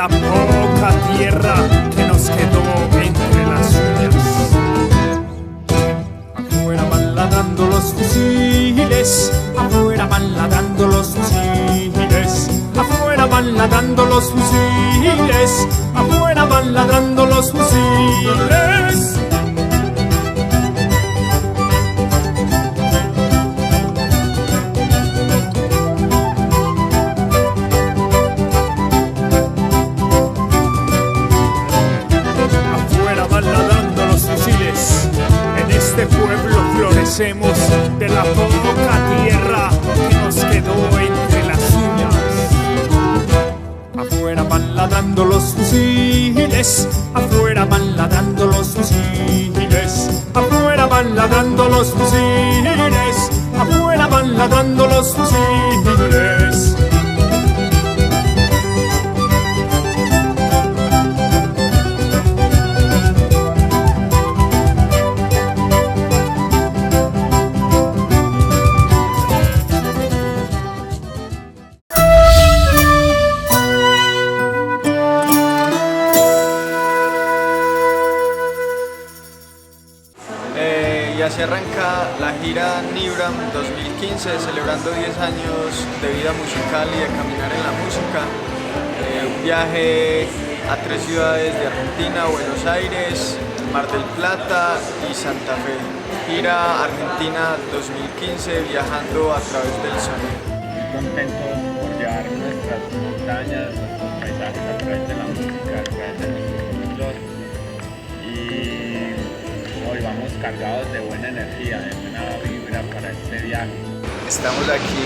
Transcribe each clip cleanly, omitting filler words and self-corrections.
la poca tierra que nos quedó entre las uñas. Afuera van ladrando los fusiles, afuera van ladrando los fusiles, afuera van ladrando los fusiles, afuera van ladrando los fusiles. De la poca tierra que nos quedó entre las uñas. Afuera van ladrando los fusiles, afuera van ladrando los fusiles, afuera van ladrando los fusiles, afuera van ladrando los fusiles. Y así arranca la gira Nibram 2015, celebrando 10 años de vida musical y de caminar en la música. Un viaje a 3 ciudades de Argentina: Buenos Aires, Mar del Plata y Santa Fe. Gira Argentina 2015, viajando a través del sonido. Muy contentos por llevar nuestras montañas, nuestros paisajes a través de la música, a través de nuestro folclore. Hoy vamos cargados de buena energía, de buena vibra para este viaje. Estamos aquí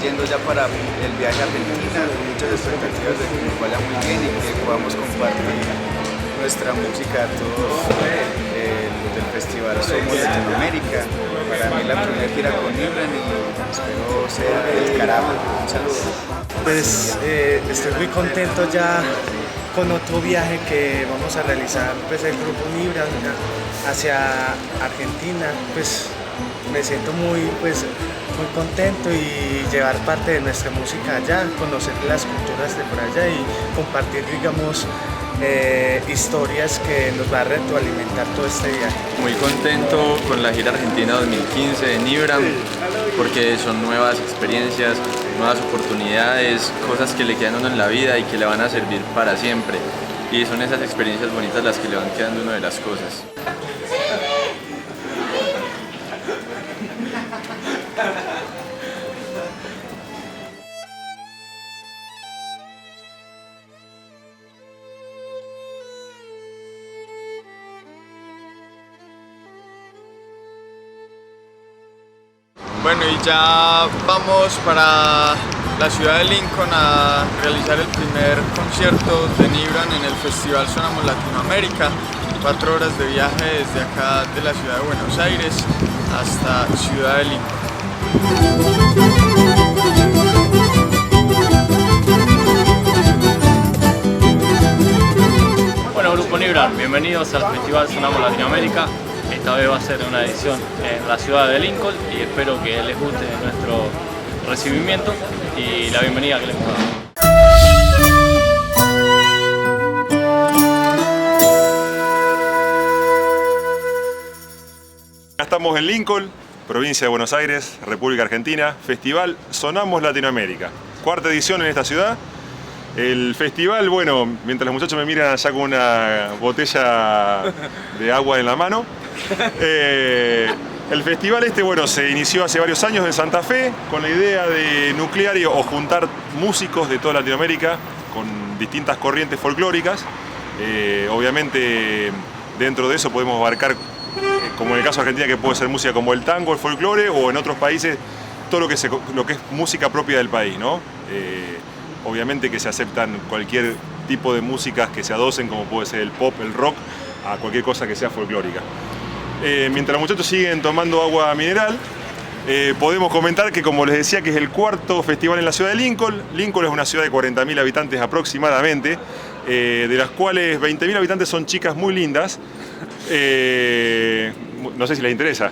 yendo ya para el viaje a Argentina, con muchas expectativas de que nos vaya muy bien y que podamos compartir nuestra música a todos los del festival Somos Latinoamérica. Para mí la primera gira con Nibram y espero sea del carajo. Un saludo. Pues estoy muy contento ya con otro viaje que vamos a realizar, pues el grupo Nibram hacia Argentina. Pues me siento muy contento y llevar parte de nuestra música allá, conocer las culturas de por allá y compartir, digamos, historias que nos va a retroalimentar todo este viaje. Muy contento con la gira Argentina 2015 de Nibram, porque son nuevas experiencias, nuevas oportunidades, cosas que le quedan a uno en la vida y que le van a servir para siempre. Y son esas experiencias bonitas las que le van quedando a uno de las cosas. Bueno, y ya vamos para la ciudad de Lincoln a realizar el primer concierto de Nibram en el Festival Sonamos Latinoamérica. 4 horas de viaje desde acá de la ciudad de Buenos Aires hasta Ciudad de Lincoln. Bueno, Grupo Nibram, bienvenidos al Festival Sonamos Latinoamérica. Esta vez va a ser una edición en la ciudad de Lincoln y espero que les guste nuestro recibimiento y la bienvenida que les hemos dado. Estamos en Lincoln, provincia de Buenos Aires, República Argentina, Festival Sonamos Latinoamérica. 4ª edición en esta ciudad. El festival, bueno, mientras los muchachos me miran allá con una botella de agua en la mano. El festival bueno, se inició hace varios años en Santa Fe con la idea de nuclear o juntar músicos de toda Latinoamérica con distintas corrientes folclóricas. Obviamente dentro de eso podemos abarcar, como en el caso de Argentina, que puede ser música como el tango, el folclore, o en otros países todo lo que es música propia del país, ¿no? Obviamente que se aceptan cualquier tipo de músicas que se adosen, como puede ser el pop, el rock, a cualquier cosa que sea folclórica. Mientras los muchachos siguen tomando agua mineral, podemos comentar que, como les decía, que es el 4º festival en la ciudad de Lincoln. Lincoln es una ciudad de 40.000 habitantes aproximadamente, de las cuales 20.000 habitantes son chicas muy lindas. No sé si les interesa.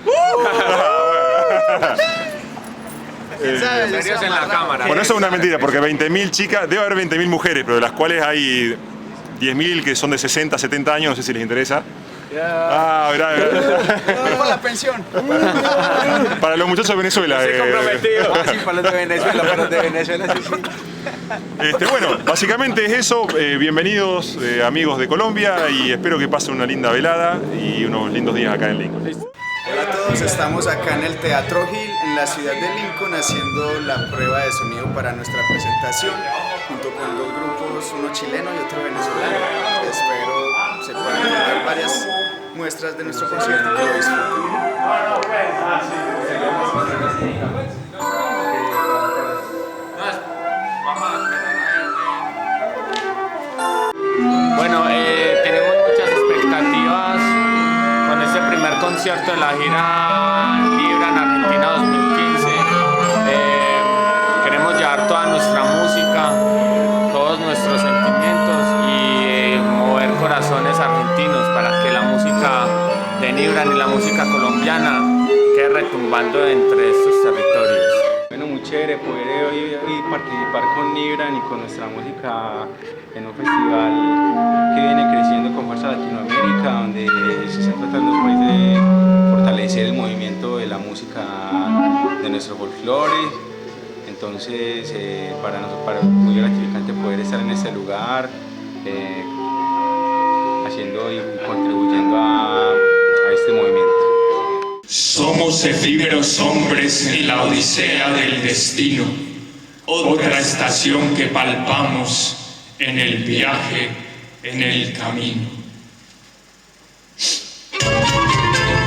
Serios en la cámara. Bueno, eso es una mentira, porque 20.000 chicas, debe haber 20.000 mujeres, pero de las cuales hay 10.000 que son de 60, 70 años, no sé si les interesa. Ah, mirá. Por la pensión. Para los muchachos de Venezuela. Estoy comprometido. Ah, sí, para los de Venezuela, para los de Venezuela, sí, sí. Bueno, básicamente es eso. Bienvenidos amigos de Colombia y espero que pasen una linda velada y unos lindos días acá en Lincoln. Hola a todos, estamos acá en el Teatro Gil, en la ciudad de Lincoln, haciendo la prueba de sonido para nuestra presentación, junto con dos grupos, uno chileno y otro venezolano. Espero se puedan tomar varias muestras de nuestro concierto y que lo disfruten. Bueno, tenemos muchas expectativas con este primer concierto de la gira Vibran Argentina 2015. Queremos llevar toda nuestra música, todos nuestros sentimientos y mover corazones argentinos para que la música de Nibran y la música colombiana quede retumbando entre estos territorios. Bueno, muy chévere poder hoy participar con Nibran y con nuestra música en un festival que viene creciendo con fuerza Latinoamérica, donde se está tratando pues, de fortalecer el movimiento de la música de nuestro folclore. Entonces, para nosotros es muy gratificante poder estar en este lugar, haciendo y contribuyendo a este movimiento. Somos efímeros hombres en la odisea del destino, otra estación que palpamos en el viaje, en el camino.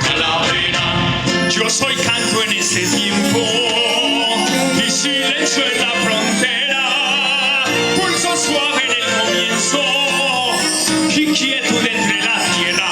Calavera, yo soy canto en este tiempo y silencio en la frontera, pulso suave en el comienzo y quietud entre la tierra.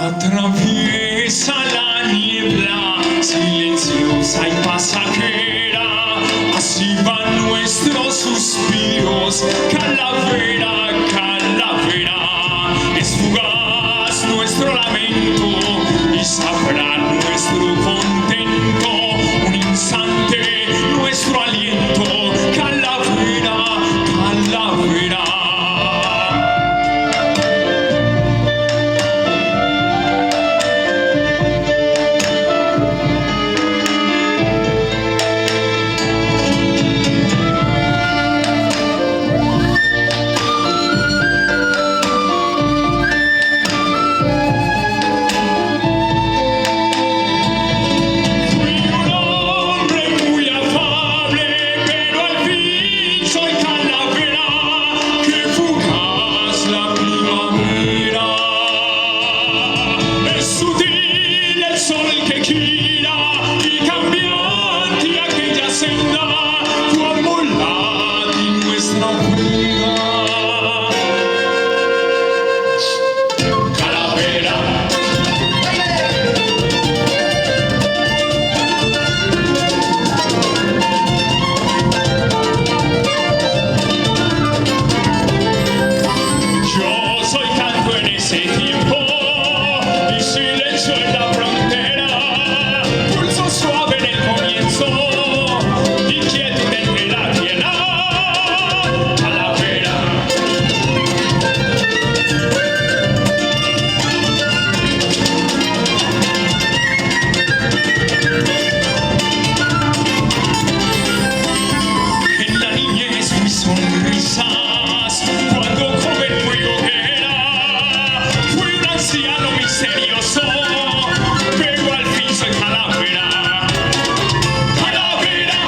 Atraviesa la niebla, silenciosa y pasajera, así van nuestros suspiros, calavera, calavera, es fugaz nuestro lamento y sabrá nuestro contento, un instante nuestro aliento, calavera, calavera. silencio en la frontera, pulso suave en el comienzo, inquietud entre la tierra, calavera. En la niñez mis sonrisas, cuando joven fui hoguera, fui un anciano misterioso, pero al fin soy calavera. Calavera.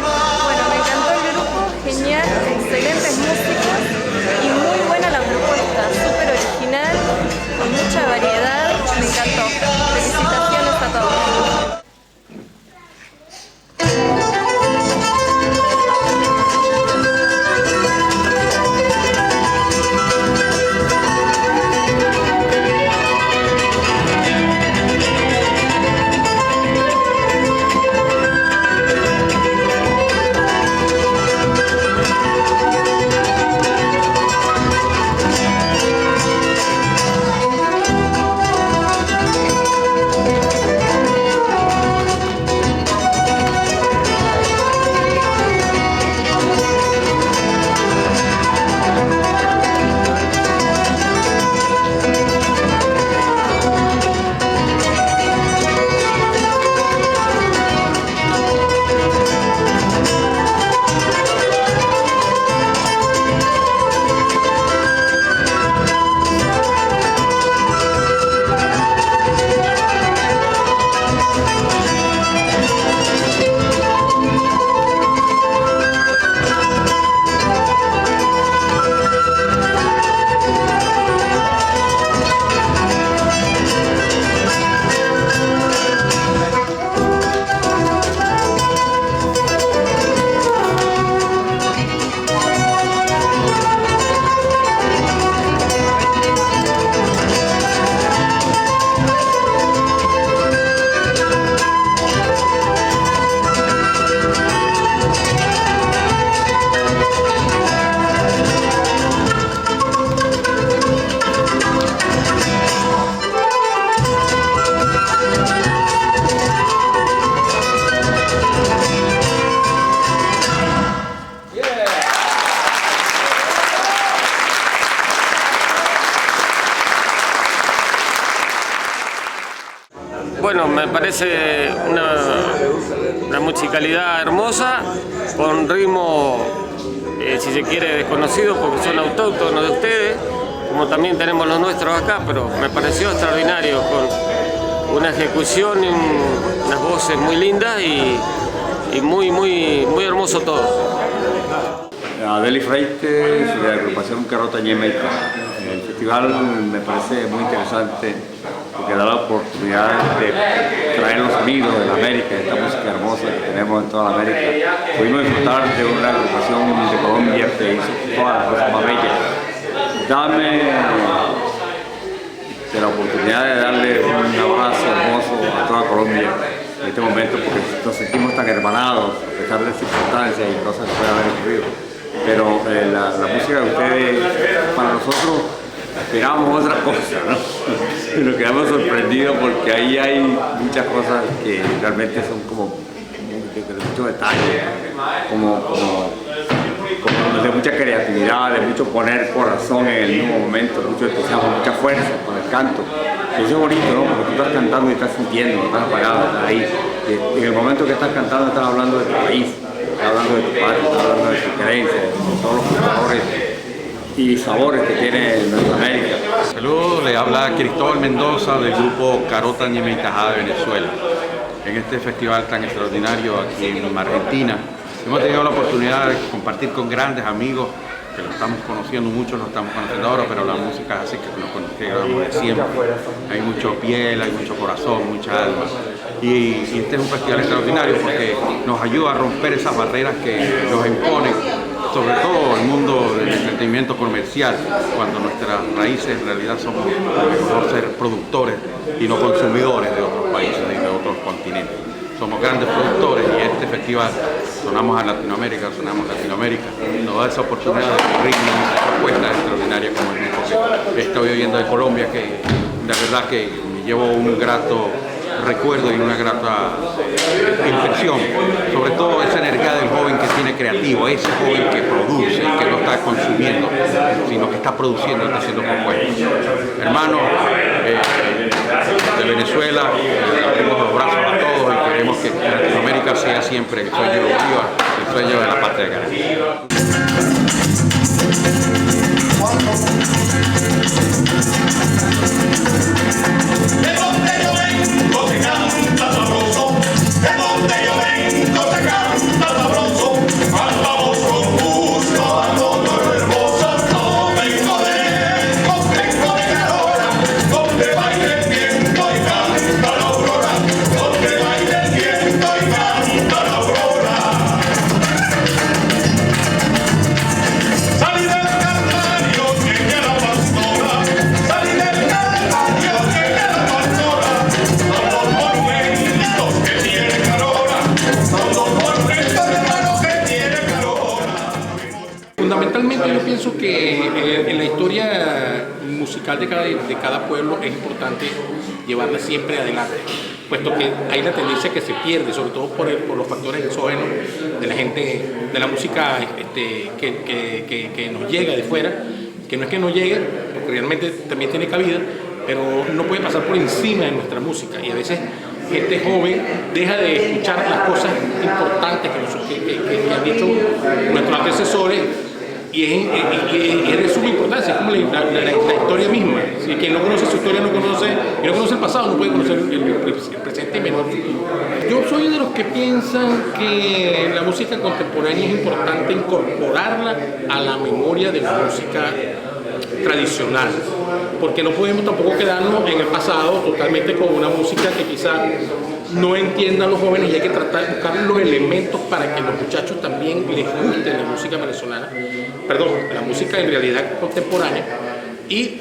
Bueno, me encantó el grupo, genial, excelentes músicos y muy buena la propuesta, súper original, con mucha variedad, me encantó. Felicitaciones a todos. Bueno, me parece una musicalidad hermosa, con ritmo, si se quiere, desconocido, porque son autóctonos de ustedes, como también tenemos los nuestros acá, pero me pareció extraordinario, con una ejecución y unas voces muy lindas y muy hermoso todo. Adeli Freites, de la agrupación Carota Ñemeitaja. El festival me parece muy interesante porque da la oportunidad de traer los sonidos de la América, de esta música hermosa que tenemos en toda la América. Pudimos disfrutar de una agrupación de Colombia que hizo todas las cosas más bellas. Dame de la oportunidad de darle un abrazo hermoso a toda Colombia en este momento, porque nos sentimos tan hermanados a pesar de las circunstancias y cosas que pueden haber ocurrido. Pero la música de ustedes, para nosotros, esperábamos otra cosa, ¿no? Nos quedamos sorprendidos porque ahí hay muchas cosas que realmente son como de mucho detalle, como de mucha creatividad, de mucho poner corazón en el mismo momento, mucho entusiasmo, mucha fuerza con el canto. Y eso es bonito, ¿no? Porque tú estás cantando y estás sintiendo, estás apagado, estás ahí. Y en el momento que estás cantando estás hablando de tu país, estás hablando de tu patria, estás hablando de tu creencia, de todos los colores y sabores que tiene nuestra América. Saludos, le habla Cristóbal Mendoza del grupo Carota Ñemeitaja de Venezuela. En este festival tan extraordinario aquí en Argentina, hemos tenido la oportunidad de compartir con grandes amigos que lo estamos conociendo, muchos lo estamos conociendo ahora, pero la música es así que nos conocemos de siempre. Hay mucho piel, hay mucho corazón, mucha alma. Y este es un festival extraordinario porque nos ayuda a romper esas barreras que nos imponen, sobre todo el mundo del entretenimiento comercial, cuando nuestras raíces en realidad somos mejor ser productores y no consumidores de otros países y de otros continentes. somos grandes productores y este festival sonamos Latinoamérica, nos da esa oportunidad de vivir esas propuestas extraordinarias como el grupo que estoy viviendo de Colombia, que de verdad que me llevo un grato recuerdo y una grata impresión, sobre todo esa energía del joven que tiene creativo, ese joven que produce, que no está consumiendo, sino que está produciendo, está haciendo propuestas. Hermanos de Venezuela, abrimos los brazos a todos y queremos que Latinoamérica sea siempre el sueño viva, el sueño de la patria grande. De donde yo vengo se canta sabroso, de donde yo vengo se canta sabroso, andamos con gusto, ando todo hermosa, no vengo de lejos, vengo de Carora, donde baila el viento y canta la aurora, donde baila el viento y canta la aurora. Salí del Calvario, llegué a la pastora, salí del Calvario, llegué a la pastora, son los monumentos que tiene Carora, son los monumentos hermanos que tiene Carora. Fundamentalmente yo pienso que en la historia musical de cada pueblo es importante llevarla siempre adelante, puesto que hay la tendencia que se pierde, sobre todo por los factores exógenos de la gente, de la música que nos llega de fuera, que no es que no llegue, porque realmente también tiene cabida, pero no puede pasar por encima de nuestra música, y a veces gente joven deja de escuchar las cosas importantes que han dicho nuestros antecesores, y es de suma importancia, es como la historia misma. Si quien no conoce su historia no conoce el pasado, no puede conocer el presente y menos el futuro. Yo soy de los que piensan que la música contemporánea es importante incorporarla a la memoria de la música tradicional, porque no podemos tampoco quedarnos en el pasado totalmente con una música que quizá no entiendan los jóvenes, y hay que tratar de buscar los elementos para que los muchachos también les guste la música venezolana, perdón, la música en realidad contemporánea,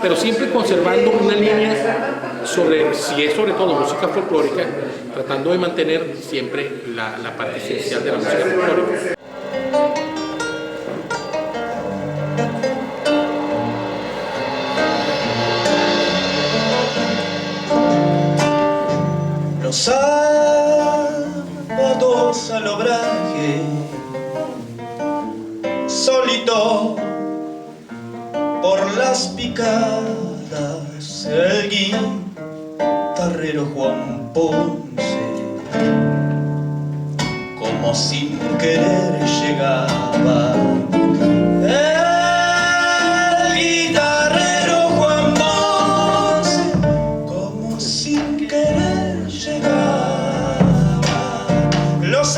pero siempre conservando una línea sobre, si es sobre todo música folclórica, tratando de mantener siempre la parte esencial de la música folclórica. Los sábados al obraje, solito por las picadas, el guitarrero Juan Ponce, como sin querer llegaba. El guitarrero Juan Ponce, como sin querer llegaba. Los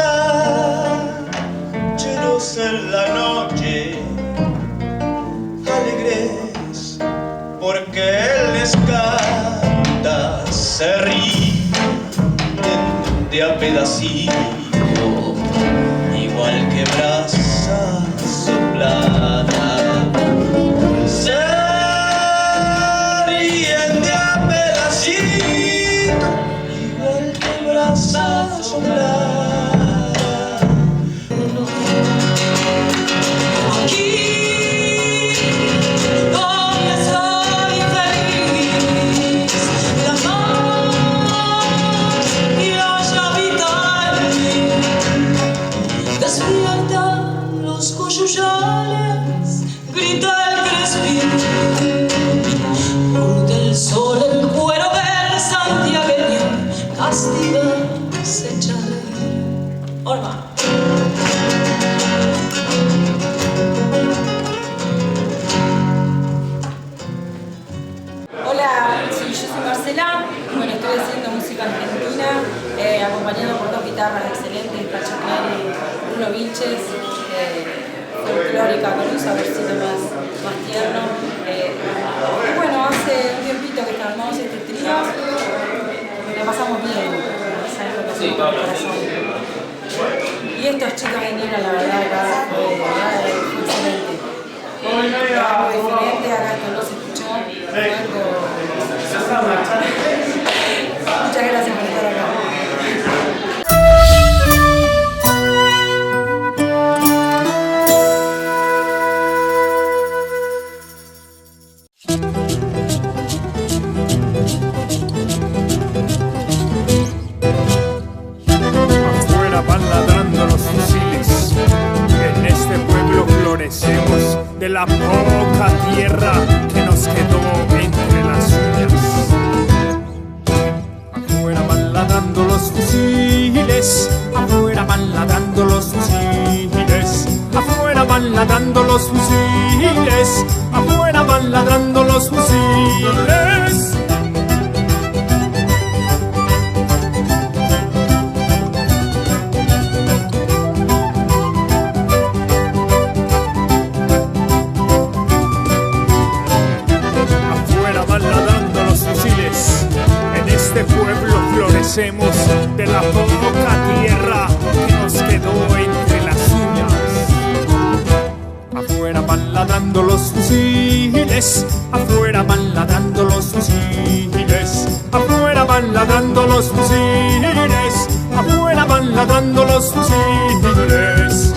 hacheros en la noche, alegres porque él les canta, se ríen de a pedacito, igual que brasa soplada. Se ríen de a pedacito, igual que brasa soplada. Grita el crespín, porque el sol en cuero del santiagueño castiga se echa de Orma. Hola, sí, yo soy Marcela. Bueno, estoy haciendo música argentina, acompañado por dos guitarras excelentes, Pacho Clary y Bruno Vilches. Folclórica con un saborcito más tierno. Bueno, hace un tiempito que armamos este trío, la pasamos bien, ¿sabes lo que hacemos con el corazón? Y estos chicos de Niebla, la verdad, acá fue excelente. Algo diferente, acá esto no se escuchó, fue algo... Muchas gracias por estar acá. tierra que nos quedó entre las uñas. Afuera van ladrando los fusiles, afuera van ladrando los fusiles, afuera van ladrando los fusiles, afuera van ladrando los fusiles. En este pueblo florecemos de la poca tierra que nos quedó entre las uñas. Afuera van ladrando los fusiles, afuera van ladrando los fusiles, afuera van ladrando los fusiles, afuera van ladrando los fusiles.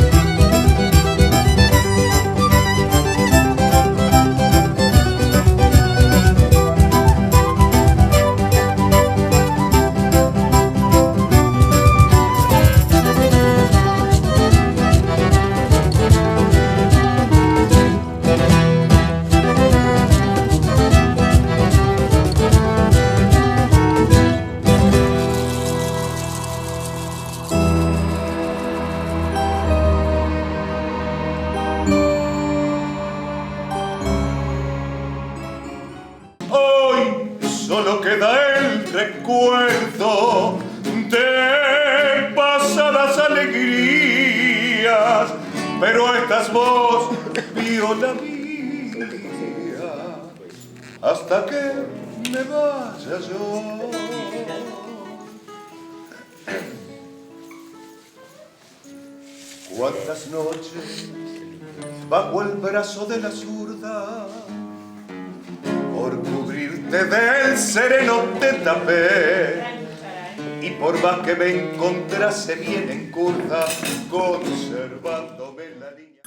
Solo queda el recuerdo de pasadas alegrías, pero estás vos, viola mía, hasta que me vaya yo. Cuántas noches bajo el brazo de la zurda, por cubrirte del sereno te tapé, y por más que me encontrase bien en curda, conservándome la niña.